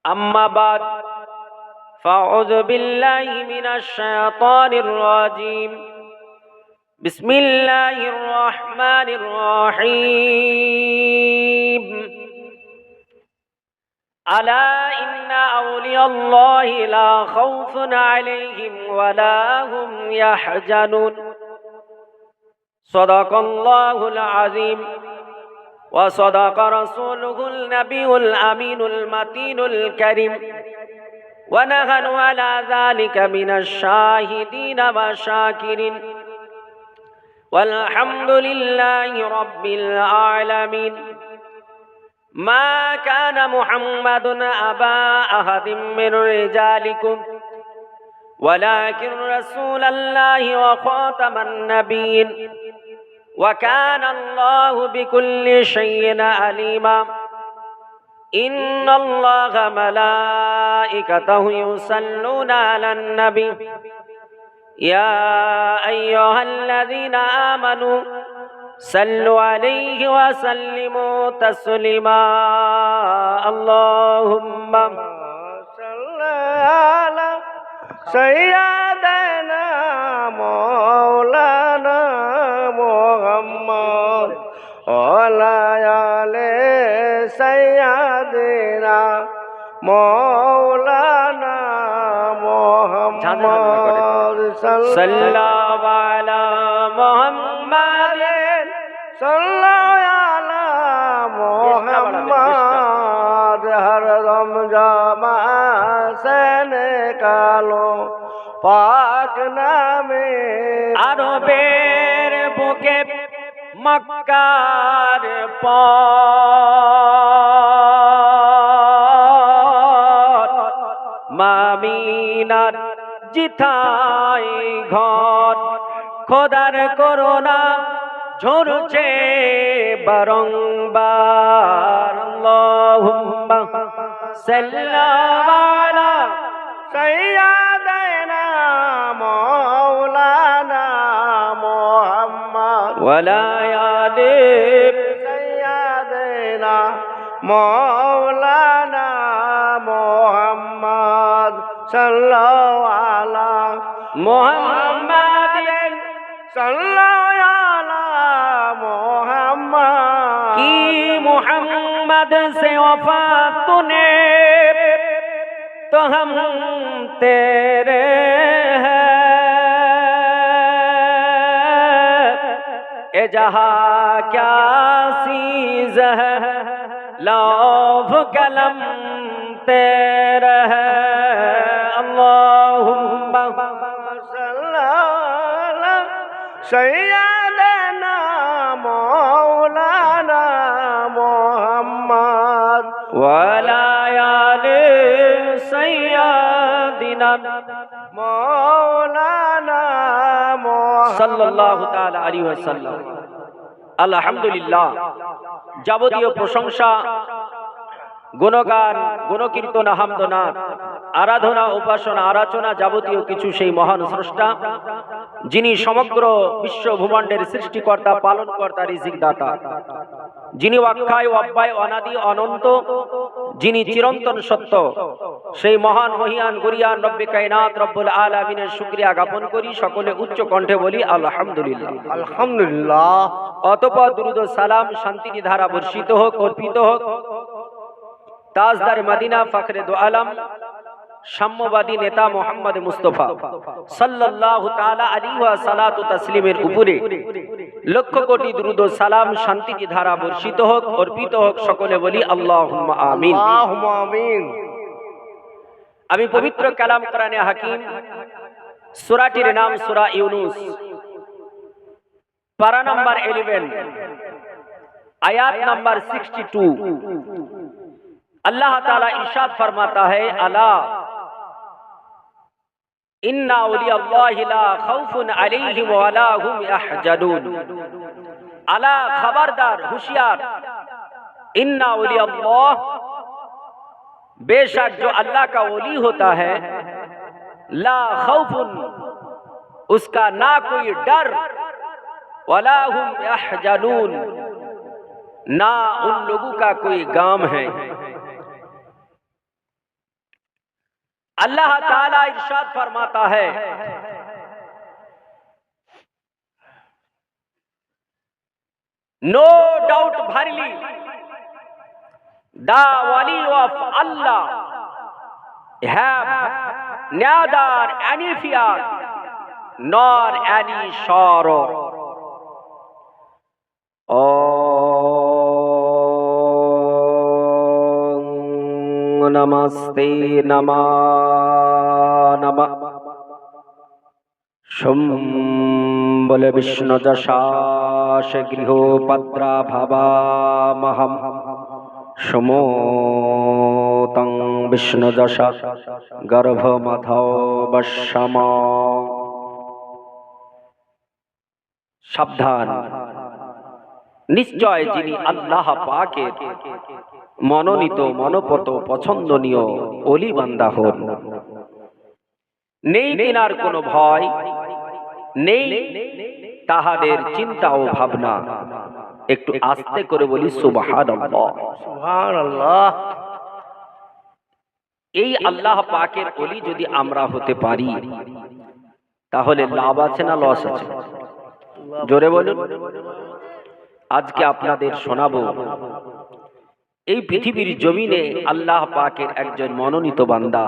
أما بعد فأعوذ بالله من الشيطان الرجيم بسم الله الرحمن الرحيم ألا إن أولياء الله لا خوف عليهم ولا هم يحزنون صدق الله العظيم وصدق رسوله النبي الأمين المتين الكريم ونحن على ذلك من الشاهدين والشاكرين والحمد لله رب العالمين. ما كان محمد أبا أحد من رجالكم ولكن رسول الله وخاتم النبيين وكان الله بكل شيء عليما. إن الله ملائكته يصلون على النبي يا أيها الذين آمنوا صلوا عليه وسلموا تسليما. اللهم صل على سيدنا مولانا محمد وعلى آل سيدنا مولانا محمد صلى الله على محمد صلى على محمد हर रमजामा से निकालो पाक नामे আরবের বুকে মক্কার পর মামিনার জিথাই ঘর খোদার করোনা ঝরছে বারংবার। আল্লাহুম্মা সাল্লাল্লাহু আলা سيدنا مولانا محمد ওয়ালা আলি سيدنا مولانا محمد صلى الله على মুহাম্মাদিন صلى الله على محمد की मुहम्मद से वफा तूने तो हम तेरे हैं। ए जहाँ क्या चीज़ है लौह कलम तेरे है। अल्लाहुम्मा صلى على سيدنا مولانا محمد وعلى آل سيدنا مولانا محمد সাল্লাল্লাহু তাআলা আলাইহি ওয়াসাল্লাম। আলহামদুলিল্লাহ, যাবতীয় প্রশংসা, গুণগান, গুণকীর্তন, হামদনাথ, আরাধনা, উপাসনা, আরাচনা যাবতীয় কিছু সেই মহান স্রষ্টা যিনি সমগ্র বিশ্ব ভূখণ্ডের সৃষ্টিকর্তা, পালনকর্তা, রিজিকদাতা, যিনি অক্ষয়, অব্যয়, অনাদি, অনন্ত, যিনি চিরন্তন সত্য, সেই মহান মহিয়ান গরিয়ান রব্বে কায়নাত রব্বুল আলামিনের শুকরিয়া জ্ঞাপন করি। সকলে উচ্চ কণ্ঠে বলি আলহামদুলিল্লাহ। আলহামদুলিল্লাহ। অতঃপর দুরূদ ও সালাম শান্তির ধারা বর্ষিত হোক, অর্পিত হোক তাজদার মদিনা ফখরে দো আলম সাম্যবাদী নেতা মোহাম্মদ মুস্তাফা সাল্লাল্লাহু তাআলা আলাইহি ওয়া সালাতু তাসলিমের উপরে লক্ষ কোটি দুরূদ ও সালাম শান্তির ধারা বর্ষিত হোক, অর্পিত হোক। সকলে বলি আল্লাহুম্মা আমিন। আল্লাহুম্মা আমিন। আমি পবিত্র কালাম কোরআনে হাকিম সূরাটির নাম সূরা ইউনূস, পারা নাম্বার 11, आयत नंबर 62। अल्लाह ताला इरशाद फरमाता है, अला इन्ना औलियाल्लाहि ला खौफुन अलैहिम वला हुम यहज़नून। अला खबरदार, होशियार, इन्ना औलियाल्लाह, बेशक जो अल्लाह का वली होता है, ला खौफुन, उसका ना कोई डर, वला हुम यहज़नून, ना उन लोगों का कोई गाम है। अल्लाह ताला इरशाद फरमाता है, no doubt verily the wali of Allah have neither any fear nor any sorrow. Om Namaste Namah Shum বলে বিষ্ণু যশাস গৃহপত্রা ভাবা মহম সমতং বিষ্ণু যশা গর্ভমথৌ বশ্যম। সাবধান, নিশ্চয় যিনি আল্লাহ পাকের মনোনীত মনোপত পছন্দনীয় ওলি বান্দা হন, নেই তিনার কোনো ভয়, নেই তাহাদের চিন্তা ও ভাবনা। একটু আস্তে করে বলি সুবহানাল্লাহ। সুবহানাল্লাহ। এই আল্লাহ পাকের ওলি যদি আমরা হতে পারি তাহলে লাভ আছে না লস আছে? জোরে বলুন। আজকে আপনাদের শোনাবো এই পৃথিবীর জমিনে আল্লাহ পাকের একজন মনোনীত বান্দা,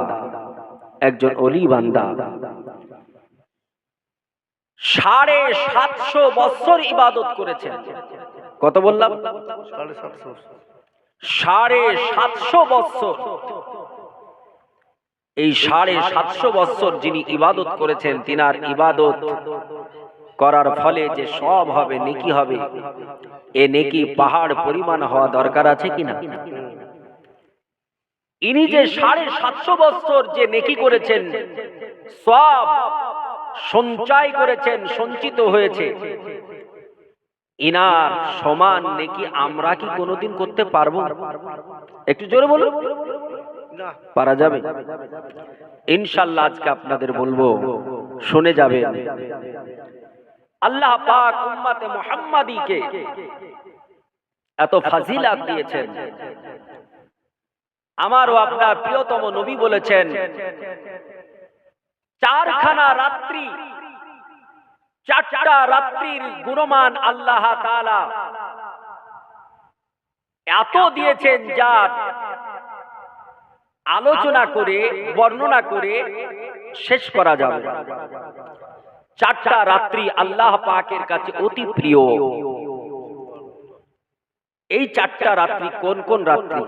একজন ওলি বান্দা 750 বছর ইবাদত করেছেন। কত বললাম? 750 বছর। এই 750 বছর যিনি ইবাদত করেছেন, তিনার ইবাদত করার ফলে যে সব হবে, নেকি হবে, এ নেকি পাহাড় পরিমাণ হওয়া দরকার আছে কিনা? ইনি যে 750 বছর যে নেকি করেছেন, সব সঞ্চয় করেছেন, সঞ্চিত হয়েছে, ইনার সমান নেকি আমরা কি কোনোদিন করতে পারবো? একটু জোরে বলুন। পারা যাবে ইনশাআল্লাহ। আজকে আপনাদের বলবো, শুনে যাবেন। আল্লাহ পাক উম্মতে মুহাম্মাদীকে এত ফাজিলাত দিয়েছেন। আমার ও আপনার প্রিয়তম নবী বলেছেন, 4খানা রাত্রি, 4টা রাত্রির গুণমান আল্লাহ তাআলা এত দিয়েছেন, যার আলোচনা করে বর্ণনা করে শেষ করা যাবে। 4টা রাত্রি আল্লাহ পাকের কাছে অতি প্রিয়। এই 4টা রাত্রি কোন কোন রাত্রি?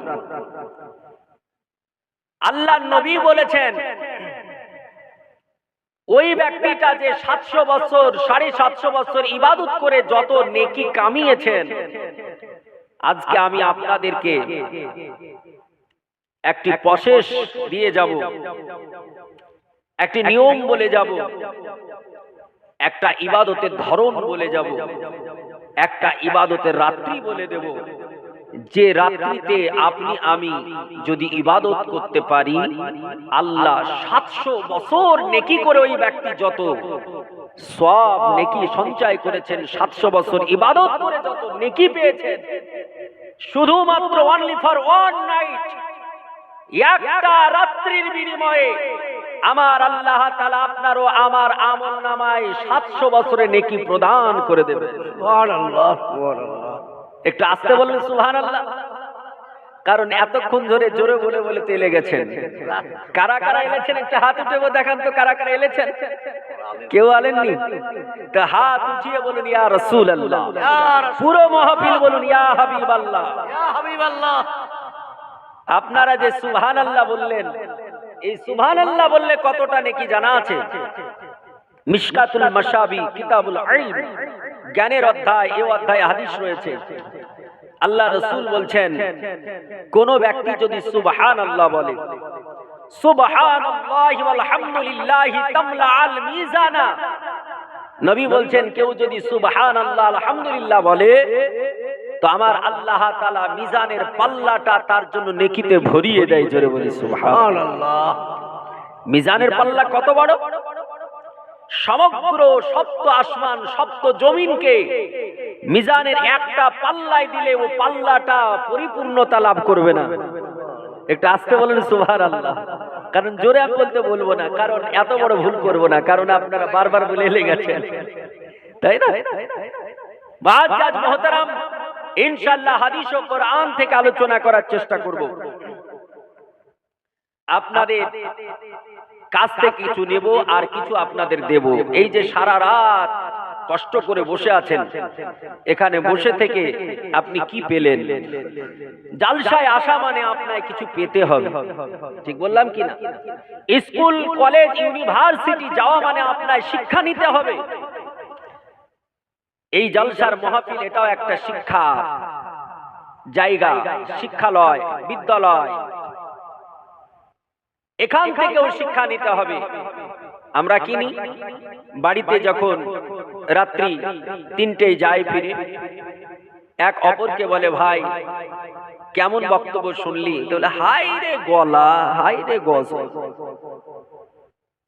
আল্লাহ নবী বলেছেন, ওই ব্যক্তিটা যে 700 বছর 750 বছর ইবাদত করে যত নেকি কামিয়েছেন, আজকে আমি আপনাদেরকে একটি প্রসেস দিয়ে যাব, একটি নিয়ম বলে যাব, একটা ইবাদতের ধরন বলে যাব, একটা ইবাদতের রাত্রি বলে দেব। যে রাত্রিতে আপনি আমি যদি ইবাদত করতে পারি, আল্লাহ 700 বছর নেকি করে ওই ব্যক্তি যত সব নেকি সঞ্চয় করেছেন, 700 বছর ইবাদত করে যত নেকি পেয়েছেন, শুধুমাত্র অনলি ফর ওয়ান নাইট, একটা রাত্রির বিনিময়ে আমার আল্লাহ তাআলা আপনার ও আমার আমলনামায় 700 বছরের নেকি প্রদান করে দেবেন। সুবহানাল্লাহ, সুবহানাল্লাহ। একটু আস্তে বলুন সুবহানাল্লাহ। কারণ এতক্ষণ ধরে জোরে বলে বলে তেলে গেছেন। কারা কারা এলেছেন একটু হাত উঠে দেখান তো, কারা কারা এলেছেন? কেউ আলেননি? তো হাত উঠিয়ে বলুন ইয়া রাসূলুল্লাহ। পুরো মাহফিল বলুন ইয়া হাবিবাল্লাহ, ইয়া হাবিবাল্লাহ। আপনারা যে সুবহানাল্লাহ বললেন, এই সুবহানাল্লাহ বললে কতটা নেকি জানা আছে? মিশকাতুল মাশাবি কিতাবুল ইলম, জ্ঞানের অধ্যায়, এই অধ্যায়ে হাদিস রয়েছে। আল্লাহ রাসূল বলছেন, কোন ব্যক্তি যদি সুবহানাল্লাহ বলে, সুবহানাল্লাহি ওয়াল হামদুলিল্লাহি তামলাআল মিজানা, নবী বলছেন কেউ যদি সুবহানাল্লাহ আলহামদুলিল্লাহ বলে, তো আমার আল্লাহ তাআলা মিজানের পাল্লাটা তার জন্য নেকিতে ভরিয়ে দেয়। জোরে বলি সুবহানাল্লাহ। মিজানের পাল্লা কত বড়? সমগ্র সপ্ত আসমান সপ্ত জমিনকে মিজানের একটা পাল্লায় দিলে ও পাল্লাটা পরিপূর্ণতা লাভ করবে না। একটু আস্তে বলেন সুবহানাল্লাহ। কারণ জোরে আমি বলতে বলবো না, কারণ এত বড় ভুল করব না, কারণ আপনারা বারবার বলে লেগেছেন, তাই না? মুআজ্জাজ মুহতারাম, ইনশাআল্লাহ হাদিস ও কোরআন থেকে আলোচনা করার চেষ্টা করব। আপনাদের কাছ থেকে কিছু নেব আর কিছু আপনাদের দেব। এই যে সারা রাত কষ্ট করে বসে আছেন, এখানে বসে থেকে আপনি কি পেলেন? জালসায় আসা মানে আপনাকে কিছু পেতে হবে, ঠিক বললাম কি না? স্কুল কলেজ ইউনিভার্সিটি যাওয়া মানে আপনাকে শিক্ষা নিতে হবে। এই জলসার মাহফিল এটাও একটা শিক্ষা জায়গা, শিক্ষালয়, বিদ্যালয়। এখান থেকেও শিক্ষা নিতে হবে। আমরা কিনি বাড়িতে যখন রাত্রি ৩টেয় যাই ফিরে, এক অপরকে বলে ভাই কেমন বক্তব্য শুনলি? বলে হাই রে গলা, হাই রে গজ।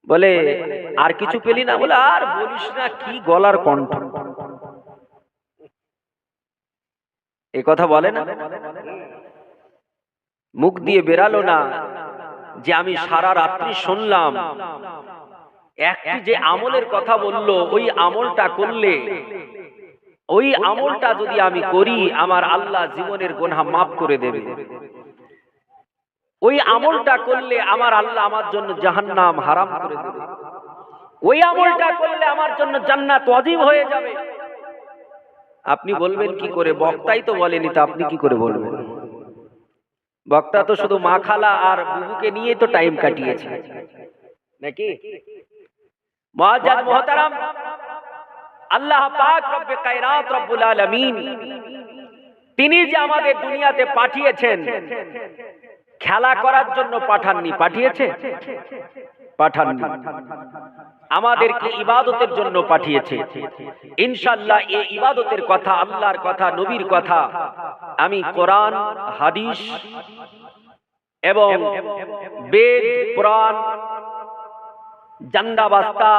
বলে আর কিছু পেলি না? বলে আর বলিস না, কি গলার কণ্ঠ। এই কথা বলে না, মুখ দিয়ে বেরালো না যে আমি সারা রাত্রি শুনলাম। একটি যে আমলের কথা বললো, ওই আমলটা করলে, ওই আমলটা যদি আমি করি, আমার আল্লাহ জীবনের গুনাহ মাফ করে দেবে। ওই আমলটা করলে আমার আল্লাহ আমার জন্য জাহান্নাম হারাম করে দেবে। ওই আমলটা করলে আমার জন্য জান্নাত ওয়াজিব হয়ে যাবে। আপনি বলবেন কি করে? বক্তাই তো বলেনি, তো আপনি কি করে বলবেন? বক্তা তো শুধু মা খালা আর বুবুকে নিয়ে তো টাইম কাটিয়েছে নাকি? মুআজ্জাজ মুহতারাম, আল্লাহ পাক রব্বে কায়নাত রব্বুল আলামিন, তিনি যে আমাদের দুনিয়াতে পাঠিয়েছেন, খেলা করার জন্য পাঠাননি, পাঠিয়েছে? পাঠাননি, আমাদেরকে ইবাদতের জন্য পাঠিয়েছে। ইনশাআল্লাহ এই ইবাদতের কথা, আল্লাহর কথা, নবীর কথা আমি কোরআন, হাদিস এবং বেদ, পুরাণ, জান্দাবাস্তা,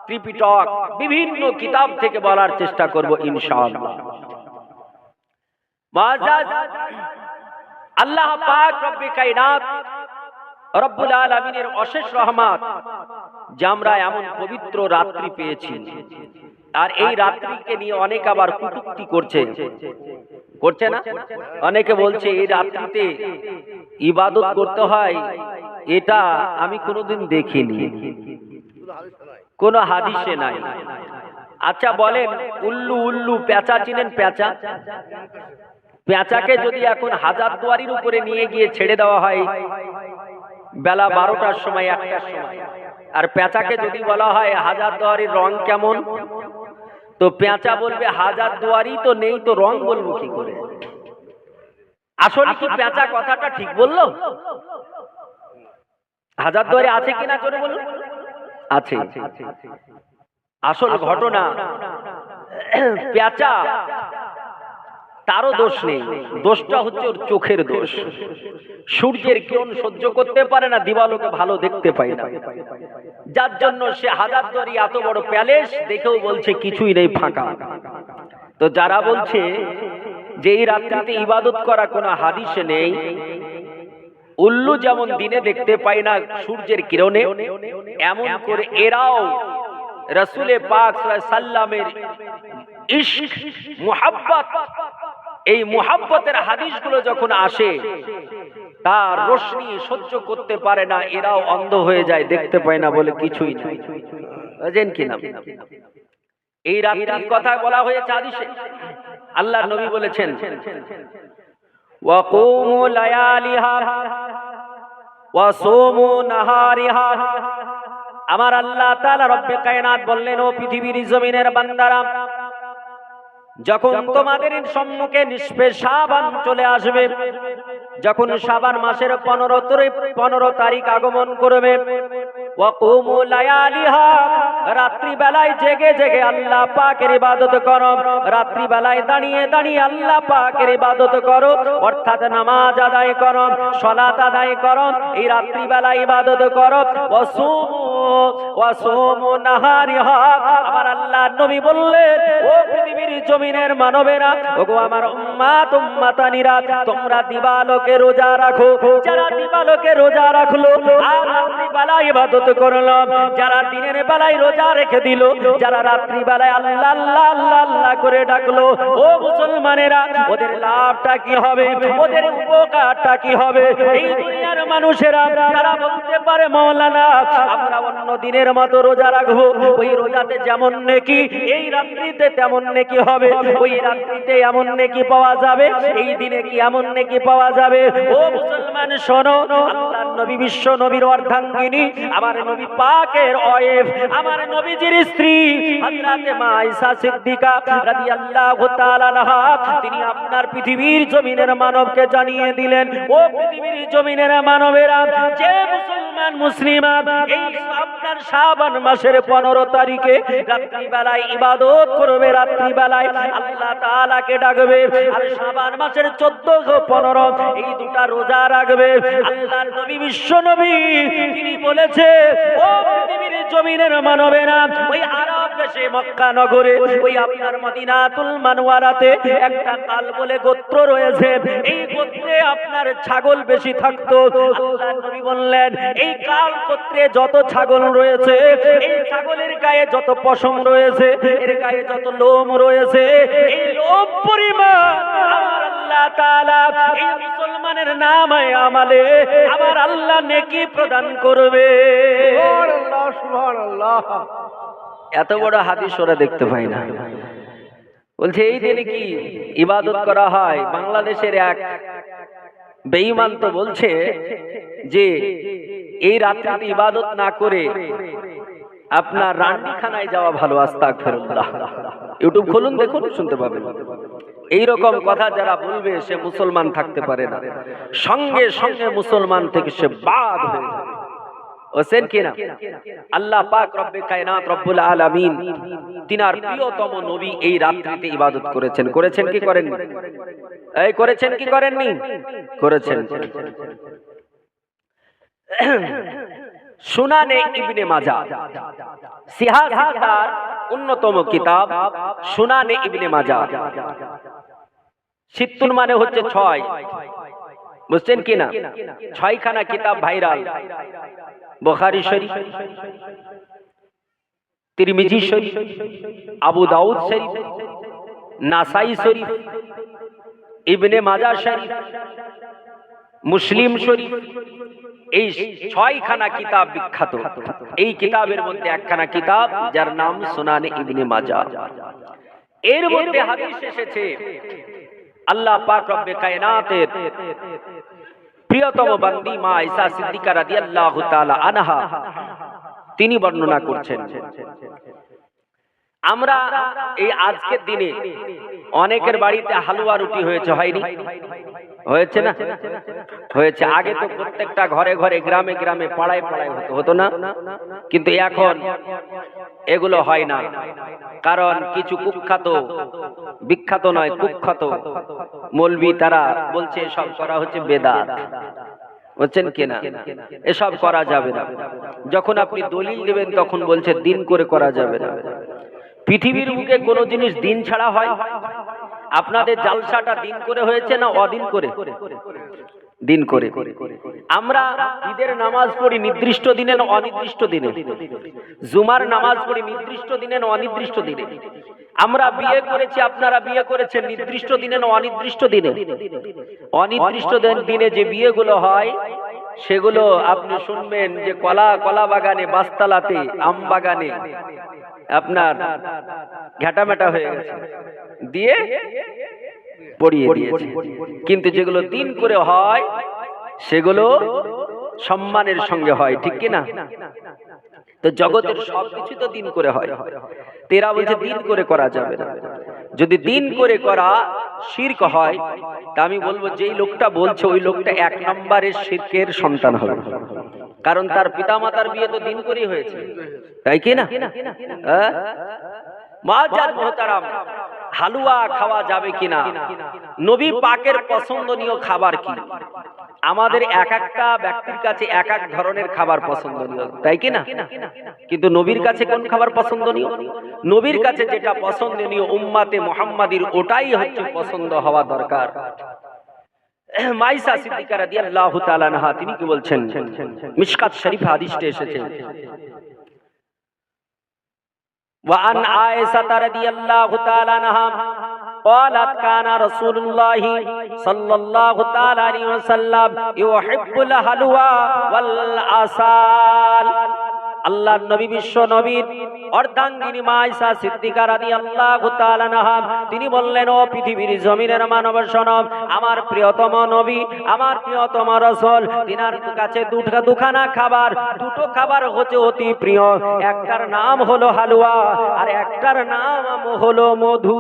ত্রিপিটক, বিভিন্ন কিতাব থেকে বলার চেষ্টা করব ইনশাআল্লাহ। মুআজ্জাজ, আল্লাহ পাক রব্বে কায়নাত রব্বুল আলামিনের অশেষ রহমত যে আমরা এমন পবিত্র রাত্রি পেয়েছি। আর এই রাত্রিকে নিয়ে অনেক আবার কটূক্তি করছে, করছে না? অনেকে বলছে এই রাত্রিতে ইবাদত করতে হয়, এটা আমি কোনোদিন দেখিনি, কোন হাদিসে নাই। আচ্ছা বলেন, উল্লু উল্লু পেঁচা চিনেন? পেঁচা, পেঁচাকে যদি এখন হাজারদুয়ারির উপরে নিয়ে গিয়ে ছেড়ে দেওয়া হয় বেলা 12টার সময়, 1টার সময়, আর পেঁচাকে যদি বলা হয় হাজারদুয়ারির রং কেমন, তো পেঁচা বলবে হাজারদুয়ারি তো নেই, তো রং বলবো কি করে? আসলে কি পেঁচা কথাটা ঠিক বললো? হাজারদুয়ারি আছে কিনা করে বলুন? আছে। আসল ঘটনা, পেঁচা তারও দোষ নেই, দোষটা হচ্ছে ওর চোখের দোষ। সূর্যের কিরণ সহ্য করতে পারে না, দিবালোকে ভালো দেখতে পায় না, যার জন্য সে হাজারদুয়ারি এত বড় প্যালেস দেখেও বলছে কিছুই নেই, ফাঁকা। তো যারা বলছে যে এই রাত্রিতে ইবাদত করা কোনো হাদিসে নেই, উল্লু যেমন দিনে দেখতে পায় না সূর্যের কিরণে, এমন করে এরাও রাসূলে পাক সাল্লাল্লাহু আলাইহি সাল্লামের ইশক, মুহাব্বত, এই মুহাব্বতের হাদিসগুলো যখন আসে, তার রোশনি সহ্য করতে পারে না, এরাও অন্ধ হয়ে যায়, দেখতে পায় না, বলে কিছুই না। বুঝেন কি না? এই রাত্রির কথা বলা হয়েছে হাদিসে। আল্লাহর নবী বলেছেন, ওয়াকুমু লায়ালিহা ওয়াসুমু নাহারিহা। আমার আল্লাহ তাআলা রব্বে কায়নাত বললেন, ও পৃথিবীর জমিনের বান্দারা, যখন তোমাদের সম্মুখে নিষ্পে শাবান চলে আসবে, যখন শাবান মাসের 15 তারিখ আগমন করবে, ওয়াকুমু লায়ালিহা, রাত্রি বেলায় জেগে জেগে আল্লাহ পাকের ইবাদত করো, রাত্রি বেলায় দাঁড়িয়ে দাঁড়িয়ে আল্লাহ পাকের ইবাদত করো, অর্থাৎ নামাজ আদায় করো, সালাত আদায় করো, এই রাত্রি বেলায় ইবাদত করো। ওয়াসুমু ওয়া সুমু নাহারিহা। আমার আল্লাহর নবী বললেন, ও পৃথিবীর জমিনের মানবেরা, ওগো আমার উম্মাত উম্মাতানিরা, তোমরা দিবালোকে রোজা রাখো। যারা দিবালোকে রোজা রাখলো আর রাত্রি বেলায় ইবাদত করলো, যারা দিনের বেলায় রোজা রেখে দিল, যারা রাত্রি বেলায় আল্লাহ আল্লাহ আল্লাহ আল্লাহ করে ডাকলো, ও মুসলমানেরা, ওদের লাভটা কি হবে, ওদের উপকারটা কি হবে? এই দুনিয়ার মানুষেরা তারা বলতে পারে, মাওলানা আমরা অন্য দিনের মতো রোজা রাখবো, ওই রোজাতে যেমন নেকি এই রাত্রিতে তেমন নেকি হবে, ওই রাত্রিতে এমন নেকি পাওয়া যাবে, এই দিনে কি এমন নেকি পাওয়া যাবে? ও মুসলমান শোনো, আল্লাহর নবী বিশ্ব নবীর অর্ধাঙ্গিনী, আমার নবী পাকের ওয়াইফ, আমার নবীজির স্ত্রী হযরতে মা আয়েশা সিদ্দিকা রাদিয়াল্লাহু তাআলা আনহা, তিনি আপনার পৃথিবীর জমিনের মানবকে জানিয়ে দিলেন, ও পৃথিবীর জমিনের মানবেরা, যে মুসলমান মুসলিমা এই আপনার শাবান মাসের 15 তারিখে রাত্রি বেলায় ইবাদত করবে, রাত্রি বেলায় আল্লাহ তাআলাকে ডাকবে, আর শাবান মাসের 14 ও 15 এই দুটা রোজা রাখবে। আল্লাহর নবী বিশ্ব নবী তিনি বলেছে, ও পৃথিবীর জমিনের মানবেরা, ওই আরব দেশে মক্কা নগরে, ওই আপনার মদিনাতুল মানওয়ারাতে একটা কাল বলে গোত্র রয়েছে, এই গোত্রে আপনার ছাগল বেশি থাকতো। আল্লাহর নবী বললেন, এই কাল গোত্রে যত ছাগল রয়েছে, এই ছাগলের গায়ে যত পশম রয়েছে, এর গায়ে যত লোম রয়েছে, এই লোম পরিমাণ আমার আল্লাহ তাআলা এই মুসলমানের নামে আমালে আমার আল্লাহ নেকি প্রদান করবে। সুবহানাল্লাহ, সুবহানাল্লাহ। এত বড় হাদিস ওরা দেখতে পাই না। বলছে এই দিনে কি ইবাদত করা হয়? বাংলাদেশের এক বেঈমান তো বলছে যে এই রাত্রিতে ইবাদত না করে আপনার রান্ডিখানায় যাওয়া ভালো। আস্তাগফিরুল্লাহ। ইউটিউব খুলুন, দেখুন, শুনতে পাবেন। এইরকম কথা যারা বলবে সে মুসলমান থাকতে পারে না, সঙ্গে সঙ্গে মুসলমান থেকে সে বাদ হয়ে যাবে। হোসেন কিনা আল্লাহ পাক রব্বে কায়নাত রব্বুল আলামিন তিনার প্রিয়তম নবী এই রাত্রিতে ইবাদত করেছেন। করেছেন কি করেননি? এই করেছেন কি করেননি? করেছেন। সুনানে ইবনে মাজাহ, সিহাহ সিত্তার অন্যতম কিতাব সুনানে ইবনে মাজাহ। সিত্তুন মানে হচ্ছে 6, বুঝছেন কিনা? 6খানা কিতাব ভাইরাল। বুখারী শরীফ, তিরমিজি শরীফ, আবু দাউদ শরীফ, নাসাই শরীফ, ইবনে মাজাহ শরীফ, মুসলিম শরীফ, এই 6খানা কিতাব বিখ্যাত। এই কিতাবের মধ্যে একখানা কিতাব যার নাম সুনানে ইবনে মাজাহ। এর মধ্যে হাদিস এসেছে আল্লাহ পাক রব্বে কায়নাতের প্রিয়তম বান্দি মা আয়েশা সিদ্দিকা রাদিয়াল্লাহু তাআলা আনহা তিনি বর্ণনা করছেন, আমরা এই আজকের দিনে অনেকের বাড়িতে হালুয়া রুটি হয়েছে, হয়নি? হয়েছে না? হয়েছে। আগে তো প্রত্যেকটা ঘরে ঘরে, গ্রামে গ্রামে, পাড়ায় পাড়ায় হতো না? কিন্তু এখন এগুলো হয় না, কারণ কিছু কুখ্যাত, বিখ্যাত নয় কুখ্যাত মৌলবি তারা বলছে সব করা হচ্ছে বেদাত। বুঝছেন কিনা? এসব করা যাবে না। যখন আপনি দলিল দেবেন তখন বলছে দিন করে করা যাবে না। পৃথিবীর বুকে কোন জিনিস দিন ছাড়া হয়? আপনাদের জালসাটা দিন করে হয়েছে না অদিন করে? দিন করে। আমরা ঈদের নামাজ পড়ি নির্দিষ্ট দিনে না অনির্দিষ্ট দিনে? জুমার নামাজ পড়ি নির্দিষ্ট দিনে না অনির্দিষ্ট দিনে? আমরা বিয়ে করেছি, আপনারা বিয়ে করেছেন নির্দিষ্ট দিনে না অনির্দিষ্ট দিনে? অনির্দিষ্ট দিনে যে বিয়েগুলো হয় সেগুলো আপনি শুনবেন যে কলা বাগানে, বাসতালাতে, আম বাগানে আপনার ঘাটামেটা হয়ে গেছে, দিয়ে পড়িয়ে দিয়েছে। কিন্তু যেগুলো দিন করে হয় সেগুলো সম্মানের সঙ্গে হয়, ঠিক কিনা? তো জগতের সবকিছু তো দিন করে হয়। তেরা বলছে দিন করে করা যাবে না। যদি দিন করে করা শিরক হয়, তা আমি বলবো যেই লোকটা বলছে ওই লোকটা 1 নম্বরের শিরকের সন্তান হবে, কারণ তার পিতামাতার বিয়ে তো দিন করেই হয়েছে, তাই কি না? মুআজ্জাজ মুহতারাম, হালুয়া খাওয়া যাবে কিনা, নবী পাকের পছন্দনীয় খাবার কি? আমাদের এক একটা ব্যক্তির কাছে এক এক ধরনের খাবার পছন্দনীয়, তাই কি না? কিন্তু নবীর কাছে কোন খাবার পছন্দনীয়? নবীর কাছে যেটা পছন্দনীয় উম্মাতে মুহাম্মাদির ওটাই হচ্ছে পছন্দ হওয়া দরকার। মাইসা সিদ্দিকা রাদিয়াল্লাহু তাআলা আনহা তিনি কি বলছেন? মিশকাত শরীফ হাদিসে এসেছে, ওয়া আন আয়েশা রাদিয়াল্লাহু তাআলা আনহা قالت كان رسول الله صلى الله تعالى عليه وسلم يحب الحلوى والعسل। আল্লাহর নবী বিশ্ব নবীর অর্ধাঙ্গিনী মাইসা সিদ্দিকা রাদিয়াল্লাহু তাআলা আনহা তিনি বললেন, ও পৃথিবীর জমিনের মানব শোনো, আমার প্রিয়তম নবী, আমার প্রিয়তম রাসূল তিনার কাছে দুখানা খাবার, দুটো খাবার হচ্ছে অতি প্রিয়। একটার নাম হলো হালুয়া আর একটার নাম হলো মধু।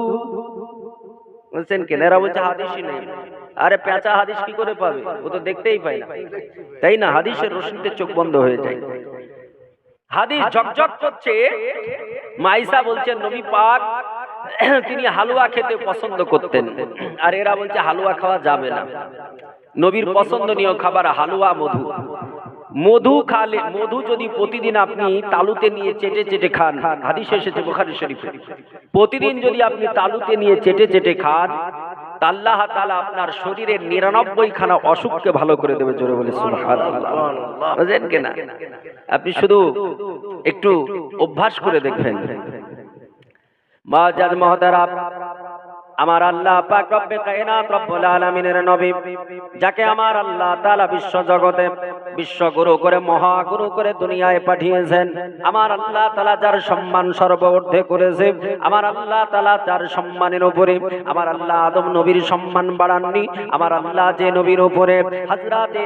বলছেন কেন? এরা বলছে হাদিসই নেই। আরে পেঁচা হাদিস কি করে পাবে? ও তো দেখতেই পায় না, তাই না? হাদিসের রশিতে চোখ বন্ধ হয়ে যায়, হাদিস ঝকঝক করছে। মাইসা বলছেন নবী পাক তিনি হালুয়া খেতে পছন্দ করতেন, আর এরা বলছে হালুয়া খাওয়া যাবে না। নবীর পছন্দনীয় খাবার হালুয়া, মধু। মধু খালে, মধু যদি প্রতিদিন আপনি তালুতে নিয়ে চেটে চেটে খান, হাদিস এসেছে বুখারী শরীফে, প্রতিদিন যদি আপনি তালুতে নিয়ে চেটে চেটে খান, আল্লাহ তাআলা আপনার শরীরের ৯৯ খানা অসুখকে ভালো করে দেবে। জোরে বলে সুবহানাল্লাহ। বুঝেন কিনা? আপনি শুধু একটু অভ্যাস করে দেখবেন। মুআজ্জাজ মুহতারাম, আমার আল্লাহ পাক রব্বে কায়নাত রব্বুল আলামিনের নবী, যাকে আমার আল্লাহ তাআলা বিশ্ব জগতে বিশ্বগুরু করে, মহাগুরু করে দুনিয়ায় পাঠিয়েছেন, আমার আল্লাহ তাআলা যার সম্মান সর্বঊর্ধ্বে করেছে, আমার আল্লাহ তাআলা তার সম্মানের উপরে আমার আল্লাহ আদম নবীর সম্মান বাড়াননি। আমার আল্লাহ যে নবীর উপরে হযরতে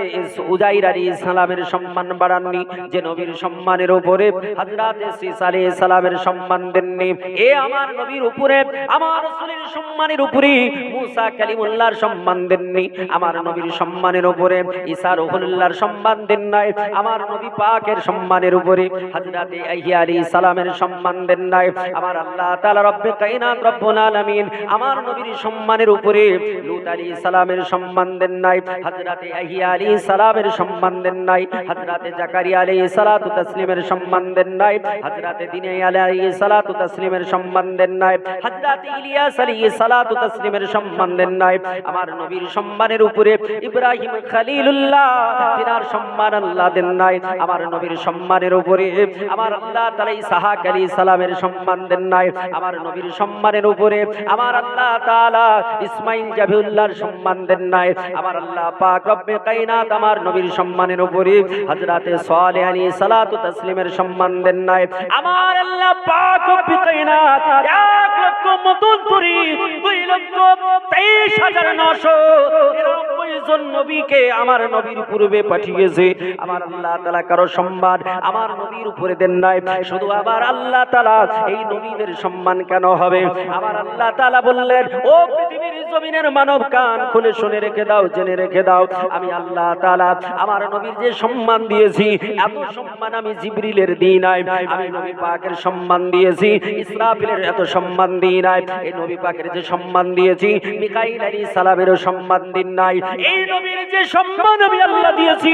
উযাইর আলাইহিস সালামের সম্মান বাড়াননি, যে নবীর সম্মানের উপরে হযরতে ঈসা আলাইহিস সালামের সম্মান দেননি, এ আমার নবীর উপরে আমার রাসূলের সম্মানের উপরে মুসা কালিমুল্লাহর সম্মান দেননি, আমার নবীর সম্মানের উপরে ঈসা রূহুল্লাহর সম্মান দেন নাই, আমার নবী পাকের সম্মানের উপরে হযরতে ইয়াহইয়া আলাইহিস সালামের সম্মান দেন নাই। আমার আল্লাহ তাআলা রব্বে কায়নাত রব্বুল আলামিন আমার নবীর সম্মানের উপরে লূত আলাইহিস সালামের সম্মান দেন নাই, হযরতে ইয়াহইয়া আলাইহিস সালামের সম্মান দেন নাই, হযরতে জাকারিয়া আলাইহিস সালাতু তাসলিমের সম্মান দেন নাই, হযরতে দিনে আলাইহিস সালাতু তাসলিমের সম্মান দেন নাই, হযরতে ইলিয়াস আলাইহিস সালাতু তাসলিমের সম্মান দেন নাই। আমার নবীর সম্মানের উপরে ইব্রাহিম খলিলুল্লাহ তিনার সম্মান আল্লাহ দেন নাই। আমার নবীর সম্মানের উপরে আমার আল্লাহ তাআলা ইসহাক আলাইহিস সালামের সম্মান দেন নাই। আমার নবীর সম্মানের উপরে আমার আল্লাহ তাআলা ইসমাঈল জাবিউল্লাহর সম্মান দেন নাই। আমার আল্লাহ পাক রব্বে কায়নাত আমার নবীর সম্মানের উপরে হযরতে সালেহ আলাইহিস সালাতু তাসলিমের সম্মান দেন নাই। আমার আল্লাহ পাক রব্বে কায়নাত 1,23,999 জন নবীকে আমার নবীর পূর্বে পাঠিয়েছে। আমার আল্লাহ তাআলা কারো সম্মান আমার নবীর উপরে দেন নাই। শুধু আবার আল্লাহ তাআলা এই নবীদের সম্মান কেন হবে? আমার আল্লাহ তাআলা বললেন, ও পৃথিবীর জমিনের মানব, কান খুলে শুনে রেখে দাও, জেনে রেখে দাও, আমি আল্লাহ তাআলা আমার নবীর যে সম্মান দিয়েছি, এত সম্মান আমি জিবরিলের দিই নাই। আমি নবী পাকের সম্মান দিয়েছি, ইসরাফিলের এত সম্মান দিই নাই। এই নবী পাকের যে সম্মান দিয়েছি, মিকাইল আলাইহিস সালামেরও সম্মান দিন নাই। এই নবীর যে সম্মান আমি আল্লাহ দিয়েছি,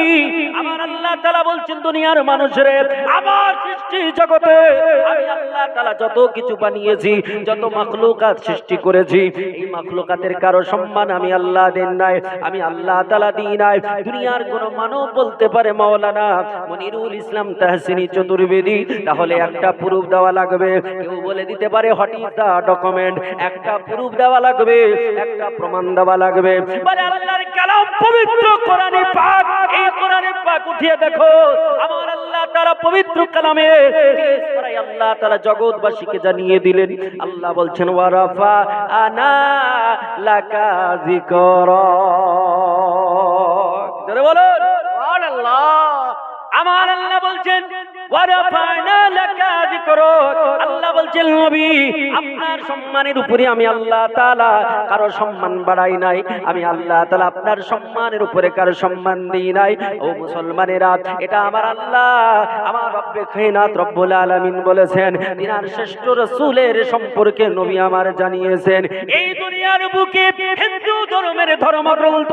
আমার আল্লাহ তাআলা বলছেন, দুনিয়ার মানুষের আমার সৃষ্টি জগতে আমি আল্লাহ তাআলা যত কিছু বানিয়েছি, যত মাখলুকাত সৃষ্টি করেছি, এই মাখলুকাতের কারো সম্মান আমি আল্লাহ দেন নাই, আমি আল্লাহ তাআলা দিই নাই। দুনিয়ার কোন মানব বলতে পারে মাওলানা মনিরুল ইসলাম তাহসিনী চতুর্বেদী, তাহলে একটা প্রুফ দেওয়া লাগবে। কেউ বলে দিতে পারে হোয়াট ইজ দা ডকুমেন্ট, একটা প্রুফ দেওয়া লাগবে, একটা প্রমাণ দেওয়া লাগবে। বলে আল্লাহর কালাম পবিত্র কোরআনে পাক, এই কোরআনে পাক উঠিয়ে দেখো, আমার আল্লাহ তাআলা পবিত্র কালামে আল্লাহ তাআলা জগৎবাসীকে জানিয়ে দিলেন। আল্লাহ বলছেন, ওয়ারাফা আনা লাকা যিকরা। জোরে বলুন সুবহানাল্লাহ। আমার আল্লাহ বলছেন ওয়ারাফা'না লাকা যিকরাক, আল্লাহ বলছেন নবী আপনার সম্মানের উপরে আমি আল্লাহ তাআলা কারো সম্মান বাড়াই নাই, আমি আল্লাহ তাআলা আপনার সম্মানের উপরে কারো সম্মান দিই নাই। ও মুসলমানেরা, এটা আমার আল্লাহ আমার রব্বে কায়নাত রব্বুল আলামিন বলেছেন। তিনার শ্রেষ্ঠ রাসূলের সম্পর্কে নবী আমার জানিয়েছেন এই দুনিয়ার বুকে হিন্দু ধর্মের ধর্মগ্রন্থ,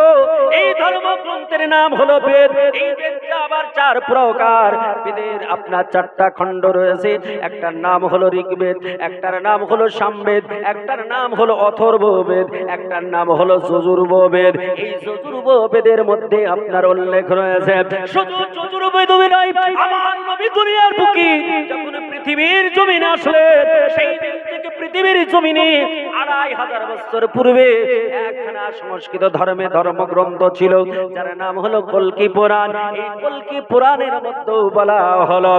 এই ধর্মগ্রন্থের নাম হলো বেদ। এই বেদটা আবার চার প্রকার। বেদের আপনার চারটা খণ্ড রয়েছে। একটার নাম হলো ঋগ্বেদ, একটার নাম হলো সামবেদ, একটার নাম হলো অথর্ববেদ, একটার নাম হলো যজুর্বেদ। এই যজুর্বেদের মধ্যে আপনার উল্লেখ রয়েছে শুধু যজুর্বেদ নয়, আমার নবী দুনিয়ার বুকে যখন পৃথিবীর জমিনে আসলেন সেই দিন থেকে পৃথিবীর জমিনে 2500 বছর পূর্বে একখানা সংস্কৃত ধর্মে ধর্মগ্রন্থ ছিল যার নাম হলো কল্কি পুরাণ। এই কল্কি পুরাণের মধ্যে বলা হলো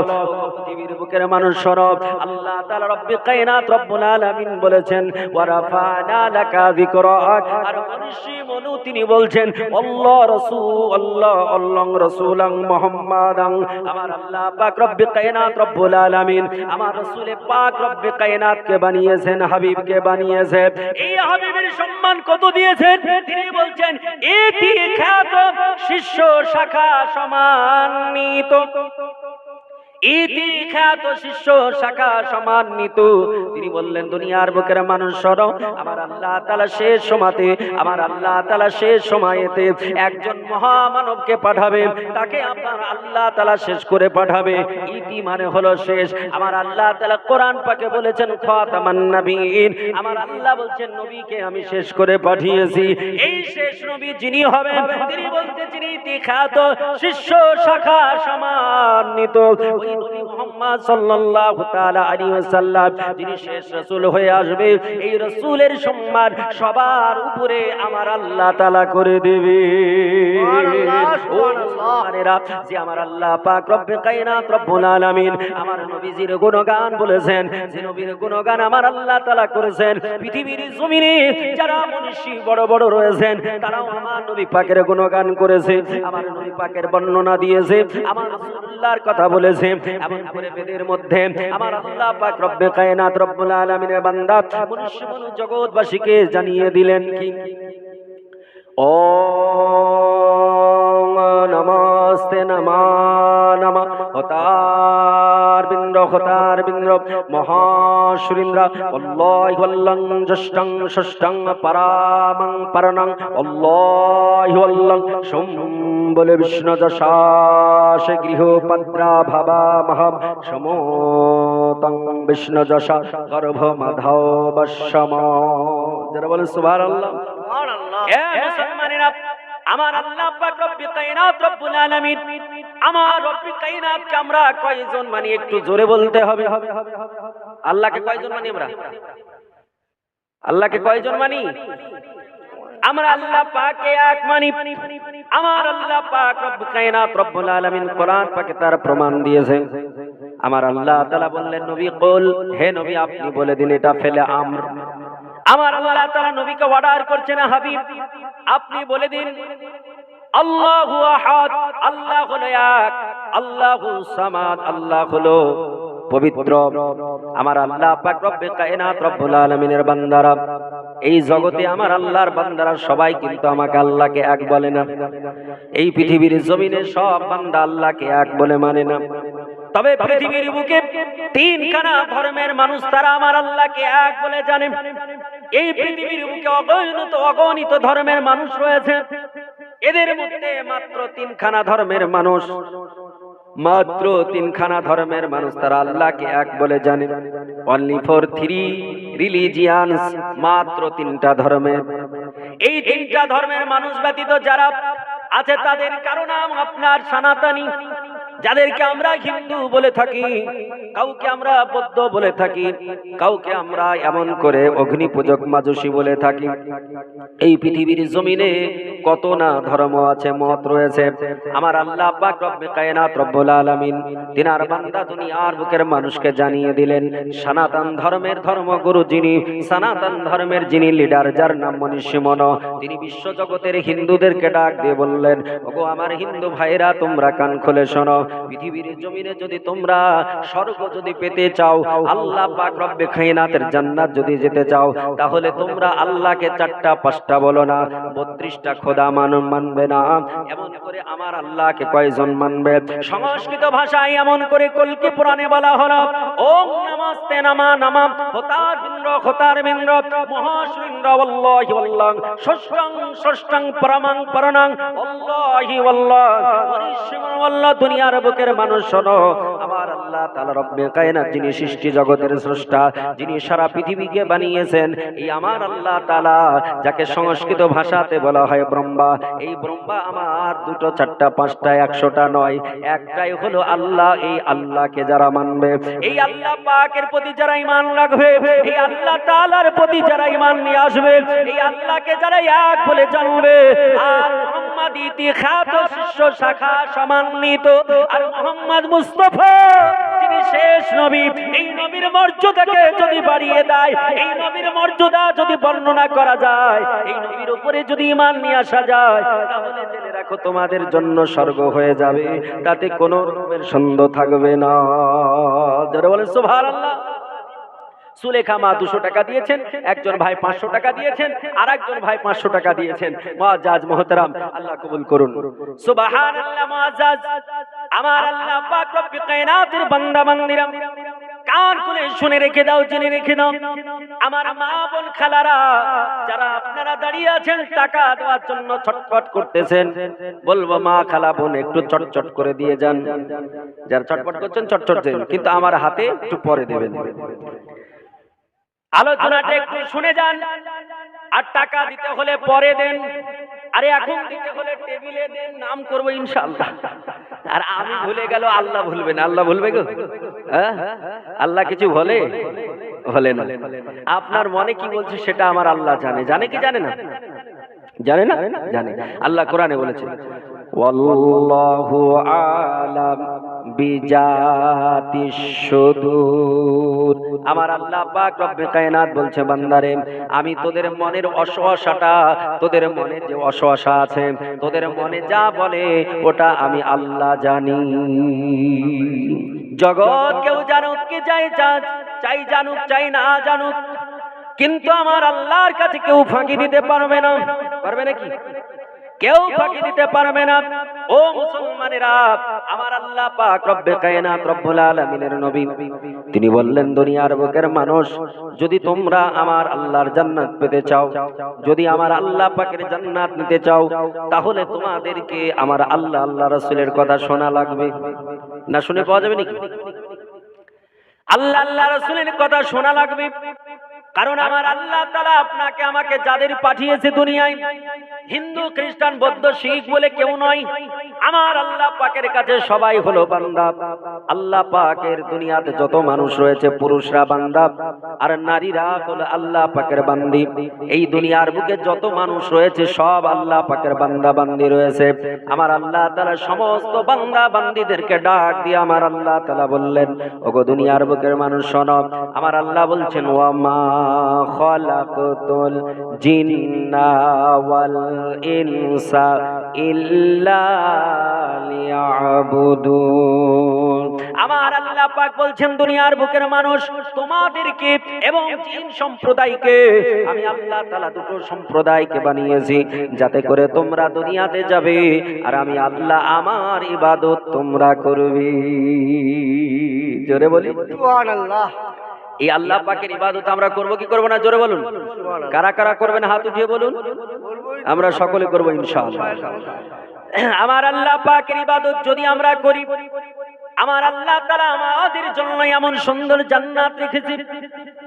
পৃথিবীর বুকের মানুষ শোনো, আল্লাহ তাআলা রব্বে কায়নাত রব্বুল আলামিন বলেছেন ওয়ারাফা'না লাকা যিকরাক। আর মনীষী মনু তিনি বলছেন আল্লাহ রাসূল আল্লাহ আল্লাহ রাসূলান মুহাম্মাদান। আমার আল্লাহ পাক রব্বে কায়নাত রব্বুল আলামিন আমার রাসূলে পাক রব্বে কায়নাতকে বানিয়েছেন, হাবিবকে বানিয়েছেন। এই হাবিবের সম্মান কত দিয়েছেন তিনি বলছেন এটি খ্যাত শিষ্য শাখা সম্মানিত, ইতি খ্যাত শিষ্য শাখা সম্মানিত। তিনি বললেন দুনিয়ার বুকের মানুষ শোনো, আমার আল্লাহ তাআলা শেষ সময়তে আমার আল্লাহ তাআলা শেষ সময়েতে একজন মহামানবকে পাঠাবে, তাকে আপনার আল্লাহ তাআলা শেষ করে পাঠাবে। ইতি মানে হলো শেষ। আমার আল্লাহ তাআলা কোরআন পাকে বলেছেন খাতামান নবীন, আমার আল্লাহ বলছেন নবীকে আমি শেষ করে পাঠিয়েছি। এই শেষ নবী যিনি হবেন তিনি বলতেছেন ইতি খ্যাত শিষ্য শাখা সম্মানিত ওই নবী মুহাম্মদ সাল্লাল্লাহু তাআলা আলাইহি ওয়াসাল্লাম যিনি শেষ রাসূল হয়ে আসবে। এই রাসূলের সম্মান সবার উপরে আমার আল্লাহ তাআলা করে দেবে। সুবহানাল্লাহ। যে আমার আল্লাহ পাক রব্বে কায়নাত রব্বুল আলামিন আমার নবীজির গুণগান বলেছেন, যে নবীর গুণগান আমার আল্লাহ তাআলা করেছেন। পৃথিবীর জমিনে যারা মনীষী বড় বড় রয়েছেন তারাও আমার নবী পাকের গুণগান করেছে, আমার নবী পাকের বর্ণনা দিয়েছে, আমার রাসূলুল্লাহর কথা বলেছে। এমন করে বেদের মধ্যে আমার আল্লাহ পাক রব্বে কায়নাত রব্বুল আলামিনের বান্দা মনুষ্য মনু জগৎবাসীকে জানিয়ে দিলেন কি ওম নমস্তে নমা নমা হতার বিন্দ্র মহাসুরিন্দ্র আল্লাহু আল্লাহ জষ্টং ষষ্ঠং পরামং পরনং আল্লাহু আল্লাহ সোম বলে বিষ্ণু যশাস গৃহপদ্রা ভাবা মহম সমতং বিষ্ণু যশা গর্ভ মাধব বশ্যম। যারা বলে সুবহানাল্লাহ। এ মুসলমানেরা, আমার আল্লাহ পাক রব্বে কায়নাত রব্বুল আলামিন আমার রব্বে কায়নাতকে আমরা কয়জন মানি একটু জোরে বলতে হবে। আল্লাহকে কয়জন মানি আমরা? আল্লাহকে কয়জন মানি? আমরা আল্লাহ পাককে এক মানি। আমার আল্লাহ পাক রব্বে কায়নাত রব্বুল আলামিন কোরআন পাকে তার প্রমাণ দিয়েছেন। আমার আল্লাহ তাআলা বললেন নবী কুল, হে নবী আপনি বলে দিন এটা ফেলে আমর। আমার আল্লাহ তাআলা নবীকে অর্ডার করছেন হাবিব আপনি বলে দিন আল্লাহু আহাদ, আল্লাহ হলো এক, আল্লাহু সামাদ, আল্লাহ হলো পবিত্র। আমার আল্লাহ পাক রব্বে কায়নাত রব্বুল আলামিনের বান্দারা, এই জগতে আমার আল্লাহর বান্দারা সবাই কিন্তু আমাকে আল্লাহকে এক বলে না। এই পৃথিবীর জমিনে সব বান্দা আল্লাহকে এক বলে মানে না। তবে পৃথিবীর বুকে তিনখানা ধর্মের মানুষ তারা আমার আল্লাহকে এক বলে জানে। এই পৃথিবীর বুকে অগণিত ধর্মের মানুষ রয়েছে, এদের মধ্যে মাত্র তিনখানা ধর্মের মানুষ, মাত্র তিনখানা ধর্মের মানুষ তারা আল্লাহকে এক বলে জানে। অনলি ফর 3 রিলিজিয়ানস, মাত্র তিনটা ধর্মের। এই তিনটা ধর্মের মানুষ ব্যতীত যারা আছে তাদের কারো নাম আপনার সনাতনী, যাদেরকে আমরা হিন্দু বলে থাকি, কাউকে আমরা বৌদ্ধ বলে থাকি, কাউকে আমরা এমন করে অগ্নি পূজক মাজুসী বলে থাকি। এই পৃথিবীর জমিনে কত না ধর্ম আছে, মত রয়েছে। আমার আল্লাহ পাক রব্বে কায়নাত রব্বুল আলামিন তিনার বান্দা দুনিয়ার বুকের মানুষকে জানিয়ে দিলেন সনাতন ধর্মের ধর্মগুরু যিনি, সনাতন ধর্মের যিনি লিডার, যার নাম মনীষী মনো, তিনি বিশ্ব জগতের হিন্দুদেরকে ডাক দিয়ে বললেন ওগো আমার হিন্দু ভাইরা তোমরা কান খুলে শোনো, পৃথিবীর জমিনে যদি তোমরা স্বর্গ যদি পেতে চাও, আল্লাহ পাক রব্বে কায়নাতের জান্নাত যদি যেতে চাও, তাহলে তোমরা আল্লাহকে 4টা 5টা বলো না, 32টা খোদা মানবে না। এমন করে আমার আল্লাহকে কয়জন মানবে? সংস্কৃত ভাষায় এমন করে কলকি পুরাণে বলা হলো, ওম নমস্তে নমা নমঃ হোতার বিন্দ্র খোতার বিন্দ্র মহাশ্রিন্দ্র ওয়াল্লাহি ওয়াল্লাহ ষষ্ঠং ষষ্ঠং পরমং পরণং ওয়াল্লাহি ওয়াল্লাহ ওয়াল্লাহ। দুনিয়ার বুকের মানুষ শোনো, আমার আল্লাহ তাআলা রব্বে কায়নাত, যিনি সৃষ্টি জগতের স্রষ্টা, যিনি সারা পৃথিবীকে বানিয়েছেন, এই আমার আল্লাহ তাআলা, যাকে সংস্কৃত ভাষাতে বলা হয় ব্রহ্মা, এই ব্রহ্মা আমার 2টো 4টা 5টা 100টা নয়, একটাই হলো আল্লাহ। এই আল্লাহকে যারা মানবে, এই আল্লাহ পাকের প্রতি যারা ঈমান রাখবে, এই আল্লাহ তাআলার প্রতি যারা ঈমান নিয়ে আসবে, এই আল্লাহকে যারা এক বলে জানবে, আর মুহাম্মদ ইতিখাত শিষ্য শাখা সম্মানিত, আর মুহাম্মদ মুস্তাফা যিনি শেষ নবী, এই নবীর মর্যাদাকে যদি বাড়িয়ে দেয়, এই নবীর মর্যাদা যদি বর্ণনা করা যায়, এই নবীর উপরে যদি ঈমান নিয়ে আসা যায়, তাহলে জেনে রাখো তোমাদের জন্য স্বর্গ হয়ে যাবে, তাতে কোনো রকমের সন্দেহ থাকবে না। যারা বলেন সুবহানাল্লাহ। সুলেখা মা 200 টাকা দিয়েছেন, একজন ভাই 500 টাকা দিয়েছেন, আর একজন ভাই 500 টাকা দিয়েছেন। মুআজ্জাজ মুহতারাম, আল্লাহ কবুল করুন। সুবহানাল্লাহ। মুআজ্জাজ, আমার আল্লাহ পাক রব্বে কায়নাতের বান্দা বান্দিরা, কান খুলে শুনে রেখে দাও, জেনে রেখে দাও, আমার মা বোন খালারা যারা আপনারা দাঁড়িয়ে আছেন টাকা দেওয়ার জন্য ছটফট করতেছেন, বলবো মা খালা বোন একটু চটচট করে দিয়ে যান। যারা ছটফট করছেন চটচট দেন, কিন্তু আমার হাতে একটু পরে দেবেন। আলোচনাটা একটু শুনে যান, আর টাকা দিতে হলে পরে দেন, আরে এখন দিতে হলে টেবিলে দেন, নাম করবো ইনশাআল্লাহ। আর আমি ভুলে গেল, আল্লাহ ভুলবে না? আল্লাহ ভুলবে গো? হ্যাঁ, আল্লাহ কিছু বলে না। আপনার মনে কি বলছে সেটা আমার আল্লাহ জানে। জানে কি জানে না? জানে না? জানে। আল্লাহ কোরআনে বলেছে, ওয়াল্লাহু আলাম বিজাতিশ সুদূর। আমার আল্লাহ পাক রব্বে কায়নাত বলছে, বান্দারে আমি তোদের মনের অসহসাটা, তোদের মনে যে অসহসা আছে, তোদের মনে যা বলে ওটা আমি আল্লাহ জানি। জগৎ কেউ জানুক কি চাই জানুক চাই না জানুক, কিন্তু আমার আল্লাহর কাছে কেউ ফাঁকি দিতে পারবে না। পারবে নাকি? কেউ ফাঁকি দিতে পারবে না। ও মুসলমানেরা, আমার আল্লাহ পাক রব্বে কায়নাত রব্বুল আলামিনের নবী তিনি বললেন, দুনিয়ার বুকের মানুষ, যদি তোমরা আমার আল্লাহর জান্নাত পেতে চাও, যদি আমার আল্লাহ পাকের জান্নাত নিতে চাও, তাহলে তোমাদেরকে আমার আল্লাহ রাসূলের কথা শোনা লাগবে। না শুনে পাওয়া যাবে নাকি? আল্লাহ রাসূলের কথা শোনা লাগবে। কারণ আমার আল্লাহ তাআলা আপনাকে আমাকে যাদের পাঠিয়েছে দুনিয়ায়, হিন্দু খ্রিস্টান বৌদ্ধ শিখ বলে কেউ নয়। আমার আল্লাহ পাকের কাছে সবাই হলো বান্দা। আল্লাহ পাকের দুনিয়াতে যত মানুষ রয়েছে, পুরুষরা বান্দা আর নারীরা হলো আল্লাহ পাকের বান্দি। এই দুনিয়ার বুকে যত মানুষ রয়েছে সব আল্লাহ পাকের বান্দা বান্দি রয়েছে। আমার আল্লাহ তাআলা সমস্ত বান্দা বান্দিদেরকে ডাক দিয়ে আমার আল্লাহ তাআলা বললেন, ওগো দুনিয়ার বুকের মানুষ শোনো, আমার আল্লাহ বলছেন, ওয়া মা খালাকতুল জিন্না ওয়াল ইনসা ইল্লা লিয়াবুদুন। আমার আল্লাহ পাক বলছেন, দুনিয়ার বুকের মানুষ তোমাদেরকে এবং জিন সম্প্রদায়কে আমি আল্লাহ তাআলা 2টো সম্প্রদায়কে বানিয়েছি, যাতে করে তোমরা দুনিয়াতে যাবে আর আমি আল্লাহ আমার ইবাদত তোমরা করবে। জোরে বলি সুবহানাল্লাহ। এই আল্লাহ পাকের ইবাদত আমরা করব কি করব না? জোরে বলুন। কারা কারা করবেন হাত উঠিয়ে বলুন। আমরা সকলে করব ইনশাআল্লাহ। আমার আল্লাহ পাকের ইবাদত যদি আমরা করি, আমার আল্লাহ তাআলা আমাদের জন্য এমন সুন্দর জান্নাত রেখেছে,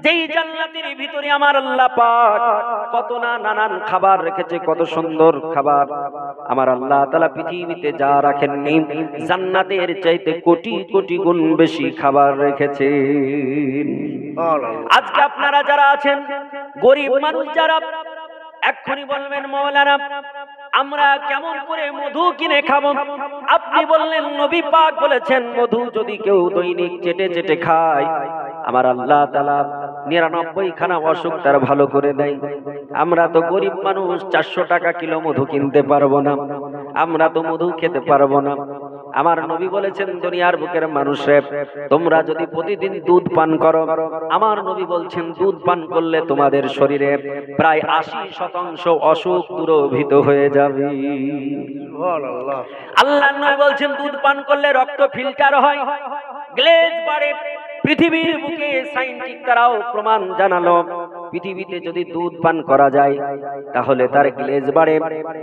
যেই জান্নাতের ভিতরে আমার আল্লাহ পাক কত না নানান খাবার রেখেছে, কত সুন্দর খাবার। আমার আল্লাহ তাআলা পৃথিবীতে যা রাখেননি, জান্নাতের চাইতে কোটি কোটি গুণ বেশি খাবার রেখেছেন। আজকে আপনারা যারা আছেন গরিব মানুষ, যারা এক্ষুনি বলবেন, মাওলানা আমরা কেমন করে মধু কিনে খাবো? আপনি বললেন নবী পাক বলেছেন, মধু যদি কেউ দৈনিক চেটে চেটে খায়, আমার আল্লাহ তাআলা 99 খানা অসুখ তার ভালো করে দেয়। আমরা তো গরিব মানুষ, 400 টাকা কিলো মধু কিনতে পারবো না, আমরা তো মধু খেতে পারবো না। আমার নবী বলেছেন দুনিয়ার বুকের মানুষে তোমরা যদি প্রতিদিন দুধ পান করো, আমার নবী বলছেন দুধ পান করলে তোমাদের শরীরে প্রায় 80% অসুখ দূরীভূত হয়ে যাবে। সুবহানাল্লাহ। আল্লাহর নবী বলছেন দুধ পান করলে রক্ত ফিল্টার হয়, গ্লেজ বাড়ে। পৃথিবীর বুকে সায়েন্টিস্ট তারাও প্রমাণ জানালো পৃথিবীতে যদি দুধ পান করা যায় তাহলে তার গ্লেজ বাড়ে,